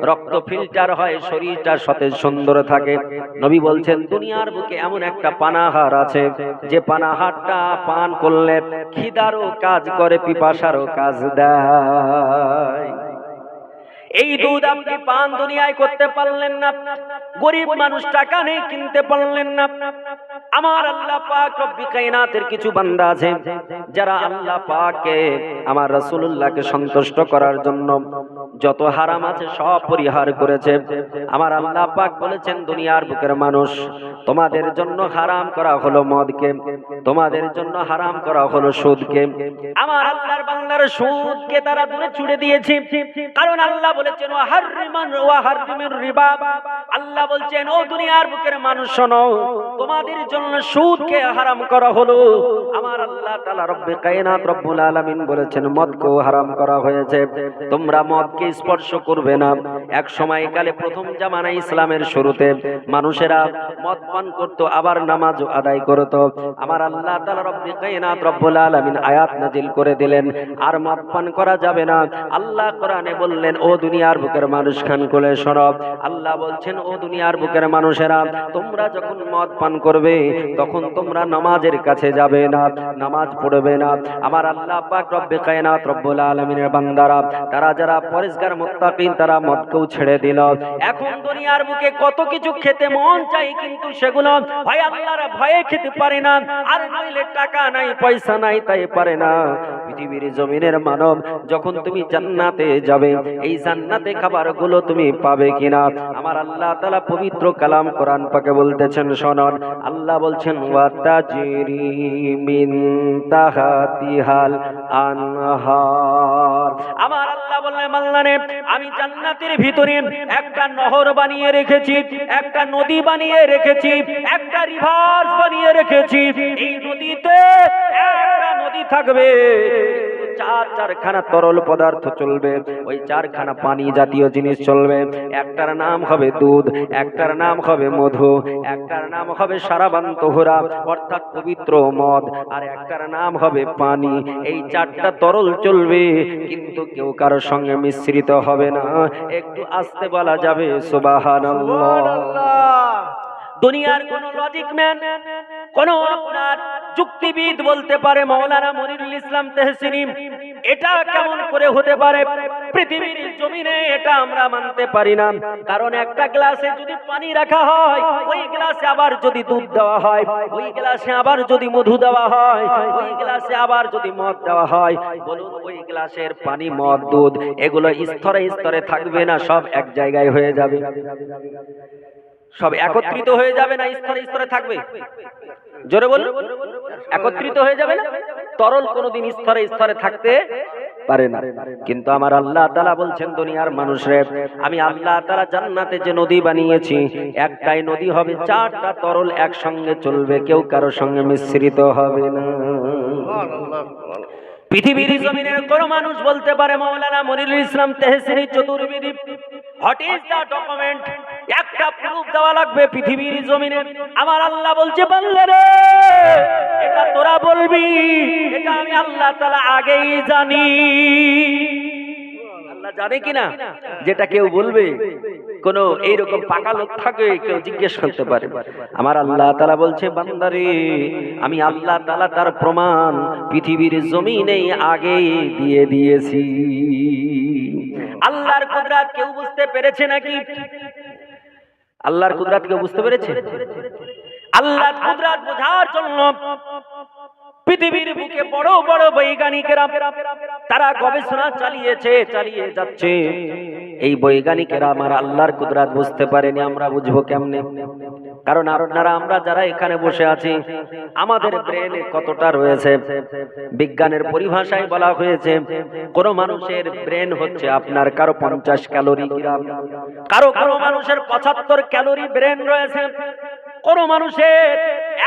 রক্ত ফিল্টার হয়, শরীরটা সতেজ সুন্দর থাকে। নবী বলছেন দুনিয়ার বুকে এমন একটা পানাহার আছে যে পানাহারটা পান করলে খিদারও কাজ করে, পিপাসারও কাজ দেয়। এই দুধ আপনি পান দুনিয়ায় করতে পারলেন না, গরিব মানুষ টাকা নেই কিনতে পারলেন না। আমার আল্লাহ পাক রব্বুল কায়নাতের কিছু বান্দা আছে যারা আল্লাহ পাককে আমার রাসূলুল্লাহকে সন্তুষ্ট করার জন্য যত হারাম আছে সব পরিহার করেছে। আমার আল্লাহ পাক বলেছেন দুনিয়ার বুকের মানুষ তোমাদের জন্য হারাম করা হলো মদকে, তোমাদের জন্য হারাম করা হলো সুদকে। আমার আল্লাহর বান্দার সুদকে তারা দূরে ছুড়ে দিয়েছে, কারণ আল্লাহ বলেছেন ওয়া হাররিমির রিবা। আল্লাহ বলছেন ও দুনিয়ার বুকের মানুষ শোনো, তোমাদের জন্য সুদকে হারাম করা হলো। আমার আল্লাহ তাআলা রব্বে কায়নাত রব্বুল আলামিন বলেছেন মদকেও হারাম করা হয়েছে, তোমরা মদকে স্পর্শ করবে না। এক সময়কালে প্রথম জামানায় ইসলামের শুরুতে মানুষেরা মদ পান করত, আবার নামাজ আদায় করত। আমার আল্লাহ তাআলা রব্বে কায়নাত রব্বুল আলামিন আয়াত নাজিল করে দিলেন আর মদ পান করা যাবে না। আল্লাহ কোরআনে বললেন ও দুনিয়ার বুকের মানুষ খান করে শোনো, আল্লাহ বলছেন ও দুনিয়ার বুকের মানুষেরা তোমরা যখন মদ পান করবে তখন তোমরা নামাজের কাছে যাবে না, নামাজ পড়বে না। আমার আল্লাহ পাক রব্বে কায়নাত রব্বুল আলামিনের বান্দারা তারা যারা পরেশগার মুত্তাকিন তারা মদকেও ছেড়ে দিল। এখন দুনিয়ার বুকে কত কিছু খেতে মন চাই কিন্তু সেগুলো হয় আল্লাহর ভয়ে খেতে পারে না, আর নইলে টাকা নাই পয়সা নাই তাই পারে না। পৃথিবীর জমিনের মানব যখন তুমি জান্নাতে যাবে এই জান্নাতে খাবারগুলো তুমি পাবে কিনা? আমার আল্লাহ তাআলা পবিত্র কালাম কোরআন পাকে বলতেছেন শুনুন, আল্লাহ বলছেন ওয়া তাজরি মিন তাহতিহাল আনহার। আমার আল্লাহ বললেন মাল্লানে আমি জান্নাতের ভিতরে একটা নহর বানিয়ে রেখেছি, একটা নদী বানিয়ে রেখেছি, একটা রিভার বানিয়ে রেখেছি। এই নদীতে একটা নদী থাকবে, চারখানা তরল পদার্থ চলবে, ওই চারখানা পানি জাতীয় জিনিস চলবে। একটার নাম হবে দুধ, একটার নাম হবে মধু, একটার নাম হবে সারাবান তোহরা অর্থাৎ পবিত্র মদ, আর একটার নাম হবে পানি। এই চারটা তরল চলবে কিন্তু কেউ কারোর সঙ্গে মিশ্রিত হবে না। একটু আস্তে বলা যাবে সুবহানাল্লাহ। দুনিয়ার কোন লজিক ম্যান, কোন আপনার যুক্তিবিদ বলতে পারে মাওলানা মনিরুল ইসলাম তেহসিনি এটা কেমন করে হতে পারে? পৃথিবীর জমিনে এটা আমরা মানতে পারি না, কারণ একটা গ্লাসে যদি পানি রাখা হয়, ওই গ্লাসে আবার যদি দুধ দেওয়া হয়, ওই গ্লাসে আবার যদি মধু দেওয়া হয়, ওই গ্লাসে আবার যদি মদ দেওয়া হয়, বলুন ওই গ্লাসের পানি মদ দুধ এগুলো স্তরে স্তরে থাকবে না, সব এক জায়গায় হয়ে যাবে? সব একত্রিত হয়ে যাবে না স্তরে স্তরে থাকবে? জোরে বলুন, একত্রিত হয়ে যাবে না? তরল কোনোদিন স্তরে স্তরে থাকতে পারে না। কিন্তু আমার আল্লাহ তাআলা বলছেন দুনিয়ার মানুষরে আমি আল্লাহ তাআলা জান্নাতে যে নদী বানিয়েছি একটাই নদী হবে, চারটা তরল একসঙ্গে চলবে, কেউ কারোর সঙ্গে মিশ্রিত হবে না। পৃথিবীর জমিনের কোন মানুষ বলতে পারে Maulana Monirul Islam Tehsini Chaturvedi what is the document? একটা প্রুফ দেওয়া লাগবে পৃথিবীর জমিনে। আমার আল্লাহ বলছে বান্দারে এটা তোরা বলবি, এটা আমি আল্লাহ তাআলা আগেই জানি। আল্লাহ জানে কিনা যেটা কেউ বলবে? কোন এইরকম পাকা লোক থাকে কেউ জিজ্ঞেস করতে পারে? আমার আল্লাহ তাআলা বলছে বান্দারে আমি আল্লাহ তাআলা তার প্রমাণ পৃথিবীর জমিনে আগে দিয়ে দিয়েছি। আল্লাহর কুদরত কেউ বুঝতে পেরেছে নাকি? আল্লাহর কুদরত কেউ বুঝতে পেরেছে? আল্লাহর কুদরত বোঝার জন্য পৃথিবীর বুকে বড় বড় বৈজ্ঞানিকেরা তারা গবেষণা চালিয়ে যাচ্ছে। এই বৈজ্ঞানিকেরা আমার আল্লাহর কুদরত বুঝতে পারেনি, আমরা বুঝবো কেমনে? কারণ আপনারা আমরা যারা এখানে বসে আছি আমাদের ব্রেনে কতটা রয়েছে, বিজ্ঞানের পরিভাষায় বলা হয়েছে কোন মানুষের ব্রেন হচ্ছে আপনার কারো 50 ক্যালোরি গ্রাম, কারো মানুষের 75 ক্যালোরি ব্রেন রয়েছে, কোন মানুষের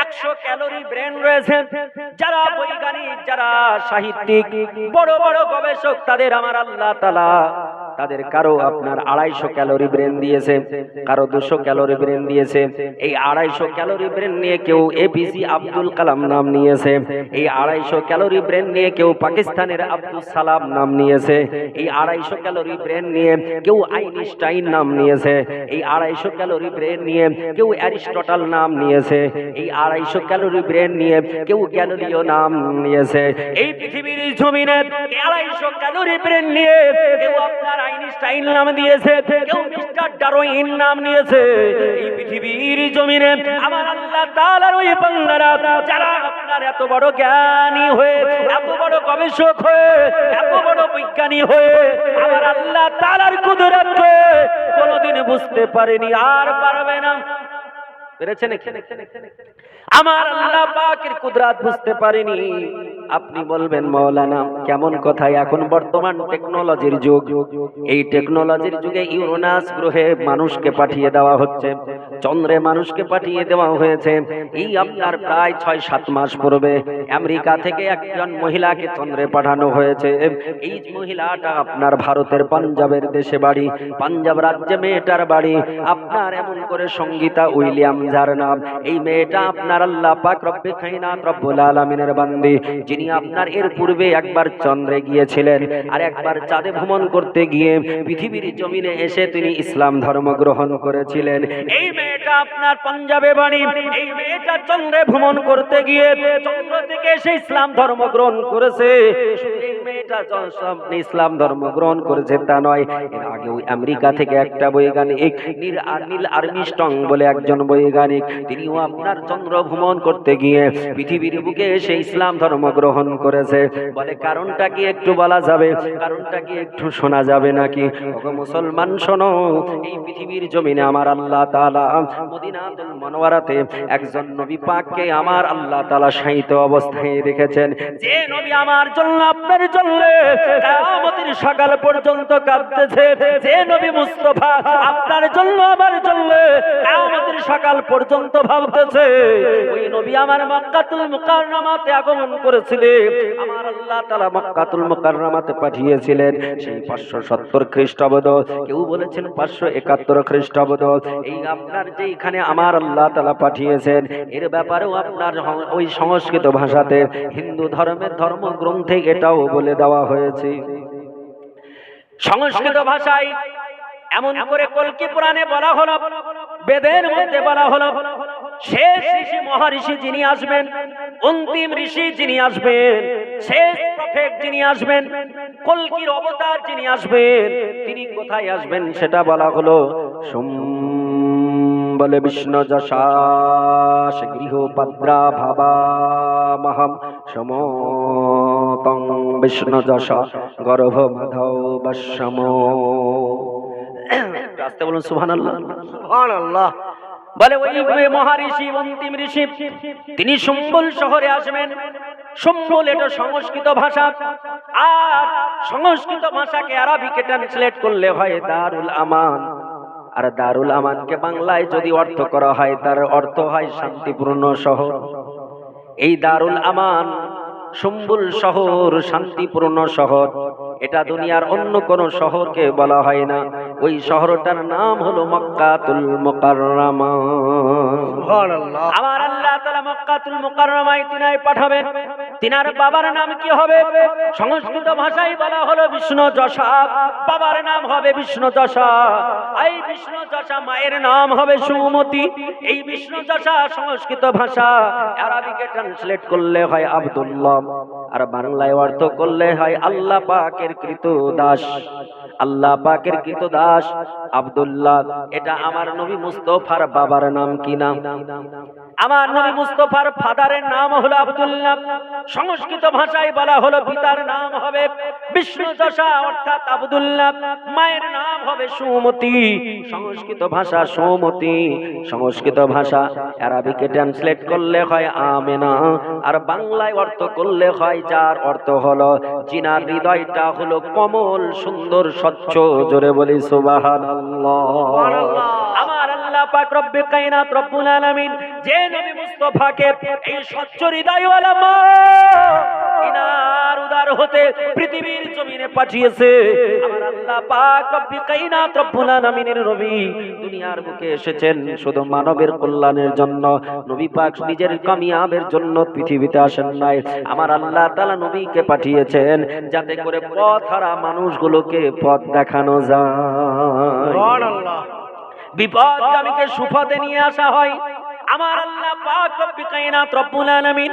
100 ক্যালোরি ব্রেন রয়েছে। যারা বৈজ্ঞানিক, যারা সাহিত্যিক, বড় বড় গবেষক, তাদের আমার আল্লাহ তাআলা তাদের কারো আপনার 250 ক্যালোরি ব্রেন দিয়েছে, কারো 200 ক্যালোরি ব্রেন দিয়েছে। এই 250 ক্যালোরি ব্রেন নিয়ে কেউ এপিজে আব্দুল কালাম নাম নিয়েছে, এই 250 ক্যালোরি ব্রেন নিয়ে কেউ পাকিস্তানের আব্দুল সালাম নাম নিয়েছে, এই 250 ক্যালোরি ব্রেন নিয়ে কেউ আইনস্টাইন নাম নিয়েছে, এই 250 ক্যালোরি ব্রেন নিয়ে কেউ অ্যারিস্টটল নাম নিয়েছে, এই 250 ক্যালোরি ব্রেন নিয়ে কেউ গ্যালিলিও নাম নিয়েছে। এই পৃথিবীর জমিনে 250 ক্যালোরি ব্রেন নিয়ে কেউ আপনার আইনস্টাইন নাম দিয়েছে, কেউ মিস্টার ডারউইন নাম নিয়েছে। এই পৃথিবীর জমিনে আমার আল্লাহ তাআলার ওই বান্দারা যারা আপনার এত বড় জ্ঞানী হয়ে, এত বড় গবেষক হয়ে, এত বড় বিজ্ঞানী হয়ে আমার আল্লাহ তাআলার কুদরতকে কোনোদিন বুঝতে পারেনি, আর পারবে না। পেরেছেন? আমার আল্লাহ পাকের কুদরত বুঝতে পারেনি। আপনি বলবেন মাওলানা কেমন কথাই, এখন বর্তমান টেকনোলজির যুগ, এই টেকনোলজির যুগে ইউরেনাস গ্রহে মানুষকে পাঠিয়ে দেওয়া হচ্ছে, চন্দ্রে মানুষকে পাঠিয়ে দেওয়া হয়েছে। এই আপনার প্রায় 6-7 মাস পূর্বে আমেরিকা থেকে একজন মহিলাকে চন্দ্রে পাঠানো হয়েছে। এই মহিলাটা আপনার ভারতের পাঞ্জাবের দেশে বাড়ি, পাঞ্জাব রাজ্যে মেয়েটার বাড়ি আপনার, এমন করে সঙ্গীতা উইলিয়াম যার নাম। এই মেয়েটা আপনার আল্লাহ পাক রব্বে কায়নাত রব্বুল আলামিনের বান্দি, যিনি আপনার এর পূর্বে একবার চন্দ্রে গিয়েছিলেন আর একবার চাঁদে ভ্রমণ করতে গিয়ে পৃথিবীর জমিনে এসে তিনি ইসলাম ধর্ম গ্রহণ করেছিলেন। এই মেয়েটা আপনার পাঞ্জাবে বাড়ি, এই মেয়েটা চন্দ্রে ভ্রমণ করতে গিয়ে চন্দ্র থেকে এসে ইসলাম ধর্ম গ্রহণ করেছে। এই মেয়েটা ইসলাম ধর্ম গ্রহণ করেছে তা নয়, এর আগেও আমেরিকা থেকে একটা বৈজ্ঞানিক নীল আর্মস্ট্রং বলে একজন বৈজ্ঞানিক, তিনিও আপনার চন্দ্র ভ্রমণ করতে গিয়ে পৃথিবীর বুকে এসে ইসলাম ধর্ম গ্রহণ করেছে। বলে কারণটা কি একটু বলা যাবে, কারণটা কি একটু শোনা যাবে নাকি? ওগো মুসলমান শোনো, এই পৃথিবীর জমিনে আমার আল্লাহ তাআলা মদিনাতুল মুনাওয়ারাতে একজন নবী পাককে আমার আল্লাহ তাআলা শায়িত অবস্থায় রেখেছেন, যে নবী আমার জন্য আপনার জন্য কিয়ামতের সকাল পর্যন্ত কাঁদতেছে, যে নবী মুস্তাফা আপনার জন্য আমার জন্য কিয়ামতের সকাল পর্যন্ত ভাবতেছে। ওই নবী আমার মক্কাতুল মুকাররমাতে আগমন করেছিলেন, আমার আল্লাহ তাআলা মক্কাতুল মুকাররমাতে পাঠিয়েছিলেন সেই 570 খ্রিস্টাব্দ, কেউ বলেছেন 571 খ্রিস্টাব্দ। এই আপনার যে এখানে আমার আল্লাহ তাআলা পাঠিয়েছেন, এর ব্যাপারেও আপনার ওই সংস্কৃত ভাষাতে হিন্দু ধর্মের ধর্মগ্রন্থে এটাও বলে দেওয়া হয়েছে। সংস্কৃত ভাষায় এমন করে কল্কি পুরাণে বলা হলো, বেদের মধ্যে বলা হলো, শেষ ঋষি মহারিষি যিনি আসবেন, অন্তিম ঋষি যিনি আসবেন, শেষ প্রফেট যিনি আসবেন, কল্কির অবতার যিনি আসবেন, তিনি কোথায় আসবেন সেটা বলা হলো। বলে বিষ্ণু যশাস গৃহপদ্রা ভাবা মহম সমতং বিষ্ণু যশা গর্ভ মাধব বশ্যম। আস্তে বলুন সুবহানাল্লাহ। সুবহানাল্লাহ। বলে ওই মহারিষি অন্তিম ঋষি তিনি সম্বল শহরে আসবেন। সম্বল এটা সংস্কৃত ভাষা, আর সংস্কৃত ভাষাকে আরবিকে ট্রান্সলেট করলে হয় দারুল আমান, আর দারুল আমানকে বাংলায় যদি অর্থ করা হয় তার অর্থ হয় শান্তিপূর্ণ শহর। এই দারুল আমান সম্বল শহর, শান্তিপূর্ণ শহর, এটা দুনিয়ার অন্য কোন শহরকে বলা হয় না। ওই শহরটার নাম হলো মক্কাতুল মুকাররমা। সুবহানাল্লাহ। আমার আল্লাহ তাআলা মক্কাতুল মুকাররমায় তিনায় পাঠাবেন। তিনার বাবার নাম কি হবে? সংস্কৃত ভাষায় বলা হলো বিষ্ণু যশা, বাবার নাম হবে বিষ্ণু যশা। এই বিষ্ণু যশা মায়ের নাম হবে সুমতি। এই বিষ্ণু যশা সংস্কৃত ভাষা, আরবিকে ট্রান্সলেট করলে হয় আব্দুল্লাহ, আর বাংলায় অর্থ করলে হয় আল্লাহ পাকের কৃত দাস। আল্লাহ পাকের কৃত দাস আব্দুল্লাহ, এটা আমার নবী মুস্তাফার বাবার নাম কি নাম? আমার নবী মুস্তাফার ফাদারের নাম হলো আব্দুল্লাহ, সংস্কৃত ভাষায় বলা হলো পিতার নাম হবে বিষ্ণুদশা অর্থাৎ আব্দুল্লাহ, মায়ের নাম হবে সুমতি, সংস্কৃত ভাষা সুমতি, সংস্কৃত ভাষা আরবিকে ট্রান্সলেট করলে হয় আমেনা, আর বাংলায় অর্থ করলে হয় যার অর্থ হলো জিনার হৃদয়টা হলো কমল সুন্দর স্বচ্ছ, জোরে বলি সুবহানাল্লাহ। আমার আল্লাহ পাক রব্বে কায়নাত রব্বুল আলামিন যে নবী মুস্তাফাকে এই স্বচ্ছ হৃদয়ওয়ালা মা ইনার উদার হতে পৃথিবীর জমিনে পাঠিয়েছে, আমার আল্লাহ পাক রব্বে কায়নাত রব্বুল আলামিনের নবী দুনিয়ার বুকে এসেছেন শুধু মানবের কল্যাণের জন্য। নবী পাক নিজের কামিয়াবের জন্য পৃথিবীতে আসেন নাই, আমার আল্লাহ তাআলা নবীকে পাঠিয়েছেন যাতে করে পথহারা মানুষগুলোকে পথ দেখানো যায়, সুবহানাল্লাহ। বিপদগামীকে সুপথে নিয়ে আসা হয়। আমার আল্লাহ পাক রব্বে কায়নাত রব্বুল আলামিন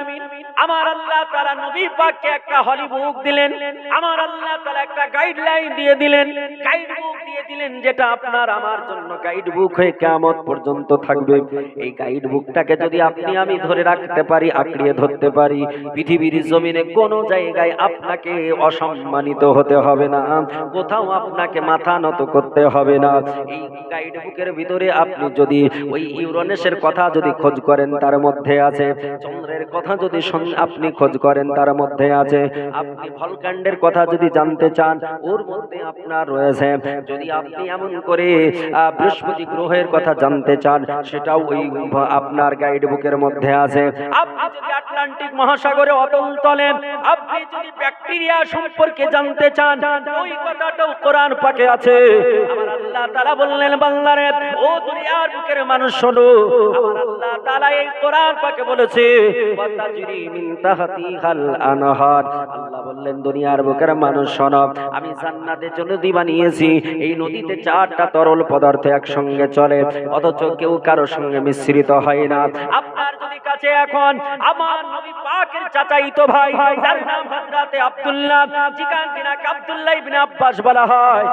আমার আল্লাহ তাআলা নবী পাককে একটা হলি বুক দিলেন, আমার আল্লাহ তাআলা একটা গাইডলাইন দিয়ে দিলেন, গাইড বুক দিয়ে দিলেন যেটা আপনার আমার জন্য গাইড বুক হয়ে কিয়ামত পর্যন্ত থাকবে। এই গাইড বুকটাকে যদি আপনি আমি ধরে রাখতে পারি, আঁকড়িয়ে ধরতে পারি, পৃথিবীর জমিনে কোনো জায়গায় আপনাকে অসম্মানিত হতে হবে না, কোথাও আপনাকে মাথা নত করতে হবে না। এই গাইড বুকের ভিতরে আপনি যদি ওই ইউরেনাসের কথা যদি খোঁজ করেন তার মধ্যে আছে, চন্দ্রের কথা যদি আপনি খোঁজ করেন তার মধ্যে আছে, আপনি ভলকান্ডের কথা যদি জানতে চান ওর মধ্যে আপনার রয়েছে, যদি আপনি এমন করে বৃহস্পতি গ্রহের কথা জানতে চান সেটাও ওই আপনার গাইড বুকের মধ্যে আছে। আপনি যদি আটলান্টিক মহাসাগরে অতল তলে আপনি যদি ব্যাকটেরিয়া সম্পর্কে জানতে চান ওই কথাটাও কোরআন পাকে আছে। আমার আল্লাহ তাআলা বললেন বান্দারে ও দুনিয়ার বুকের মানুষ শোনো, আমার আল্লাহ তাআলা এই কোরআন পাকে বলেছে ওয়াতাজরি মিন তাহতিহাল আনহার, আল্লাহ বললেন দুনিয়ার বুকের মানুষ শোনো, আমি জান্নাতের জন্য নদী বানিয়েছি, এই নদীতে চারটা তরল পদার্থ একসঙ্গে চলে অথচ কেউ কারো সঙ্গে মিশ্রিত হয় না। আপনার যদি কাছে এখন আমার নবী পাকের চাচাইতো ভাই যার নাম হযরতে আব্দুল্লাহ, যেখান থেকে আব্দুল্লাহ ইবনে আব্বাস বলা হয়,